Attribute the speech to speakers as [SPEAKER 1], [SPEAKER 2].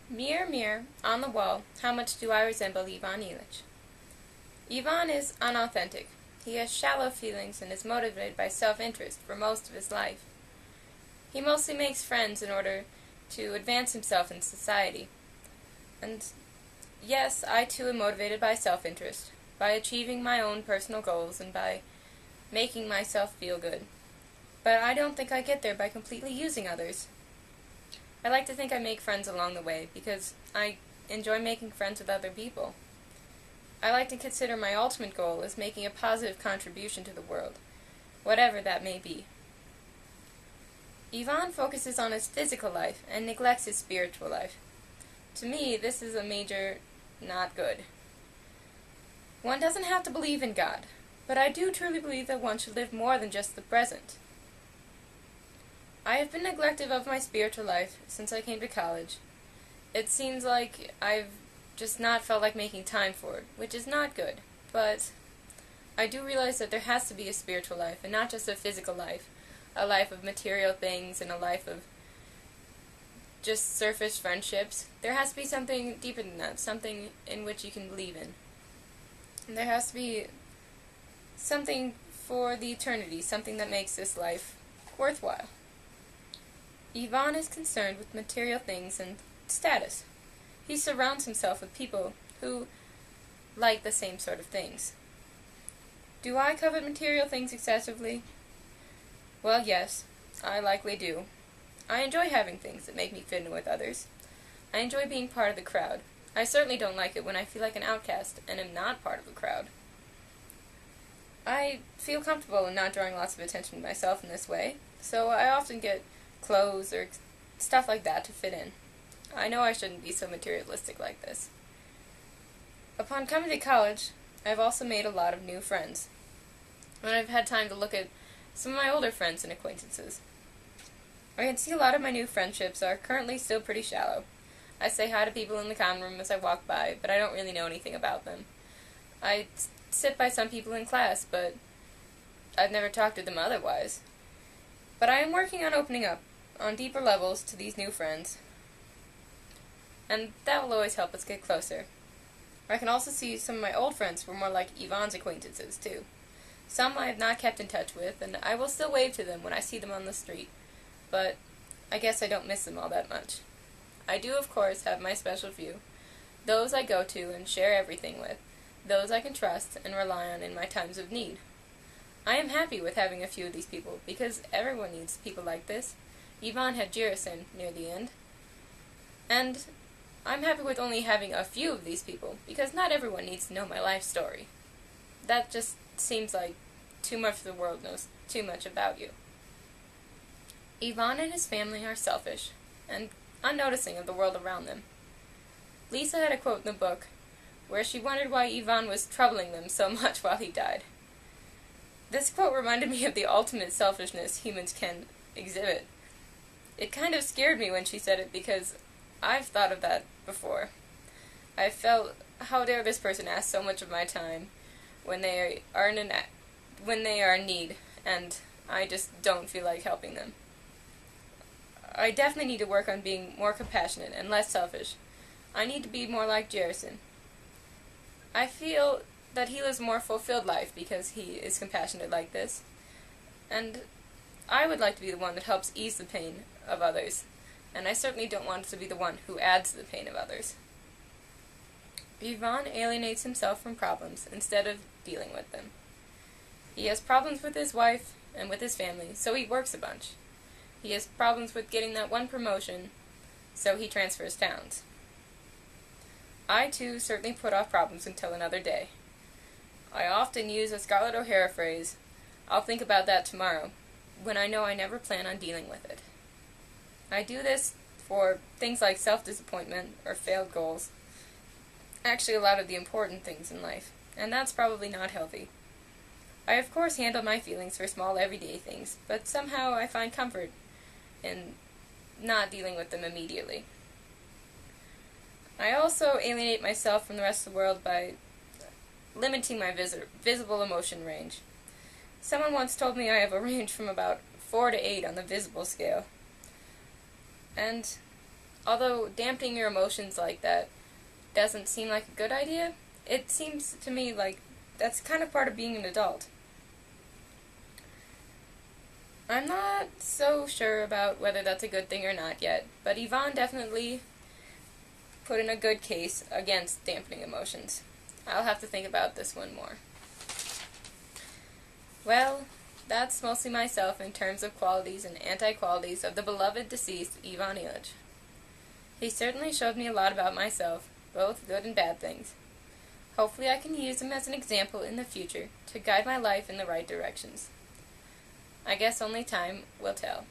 [SPEAKER 1] Mirror, mirror, on the wall, how much do I resemble Ivan Ilych? Ivan is unauthentic. He has shallow feelings and is motivated by self-interest for most of his life. He mostly makes friends in order to advance himself in society. And yes, I too am motivated by self-interest, by achieving my own personal goals and by making myself feel good. But I don't think I get there by completely using others. I like to think I make friends along the way because I enjoy making friends with other people. I like to consider my ultimate goal as making a positive contribution to the world, whatever that may be. Ivan focuses on his physical life and neglects his spiritual life. To me, this is a major not good. One doesn't have to believe in God, but I do truly believe that one should live more than just the present. I have been neglective of my spiritual life since I came to college. It seems like I've just not felt like making time for it, which is not good, but I do realize that there has to be a spiritual life and not just a physical life, a life of material things and a life of just surface friendships. There has to be something deeper than that, something in which you can believe in. And there has to be something for the eternity, something that makes this life worthwhile. Ivan is concerned with material things and status. He surrounds himself with people who like the same sort of things. Do I covet material things excessively? Well, yes, I likely do. I enjoy having things that make me fit in with others. I enjoy being part of the crowd. I certainly don't like it when I feel like an outcast and am not part of the crowd. I feel comfortable in not drawing lots of attention to myself in this way, so I often get clothes or stuff like that to fit in. I know I shouldn't be so materialistic like this. Upon coming to college, I've also made a lot of new friends, and I've had time to look at some of my older friends and acquaintances. I can see a lot of my new friendships are currently still pretty shallow. I say hi to people in the common room as I walk by, but I don't really know anything about them. I sit by some people in class, but I've never talked to them otherwise. But I am working on opening up on deeper levels to these new friends, and that will always help us get closer. I can also see some of my old friends who are more like Ivan's acquaintances, too. Some I have not kept in touch with, and I will still wave to them when I see them on the street, but I guess I don't miss them all that much. I do, of course, have my special few, those I go to and share everything with, those I can trust and rely on in my times of need. I am happy with having a few of these people, because everyone needs people like this. Ivan had Jirisin near the end. And I'm happy with only having a few of these people, because not everyone needs to know my life story. That just seems like too much of the world knows too much about you. Ivan and his family are selfish, and unnoticing of the world around them. Lisa had a quote in the book, where she wondered why Ivan was troubling them so much while he died. This quote reminded me of the ultimate selfishness humans can exhibit. It kind of scared me when she said it because I've thought of that before. I felt, how dare this person ask so much of my time when they are in need, and I just don't feel like helping them. I definitely need to work on being more compassionate and less selfish. I need to be more like Jerison. I feel that he lives a more fulfilled life because he is compassionate like this, and I would like to be the one that helps ease the pain of others, and I certainly don't want to be the one who adds to the pain of others. Ivan alienates himself from problems instead of dealing with them. He has problems with his wife and with his family, so he works a bunch. He has problems with getting that one promotion, so he transfers towns. I, too, certainly put off problems until another day. I often use a Scarlett O'Hara phrase, "I'll think about that tomorrow," when I know I never plan on dealing with it. I do this for things like self-disappointment or failed goals. Actually, a lot of the important things in life, and that's probably not healthy. I of course handle my feelings for small everyday things, but somehow I find comfort in not dealing with them immediately. I also alienate myself from the rest of the world by limiting my visible emotion range. Someone once told me I have a range from about 4 to 8 on the visible scale. And Although dampening your emotions like that doesn't seem like a good idea, it seems to me like that's kind of part of being an adult. I'm not so sure about whether that's a good thing or not yet, but Yvonne definitely put in a good case against dampening emotions. I'll have to think about this one more. Well, that's mostly myself in terms of qualities and anti-qualities of the beloved deceased Ivan Ilych. He certainly showed me a lot about myself, both good and bad things. Hopefully I can use him as an example in the future to guide my life in the right directions. I guess only time will tell.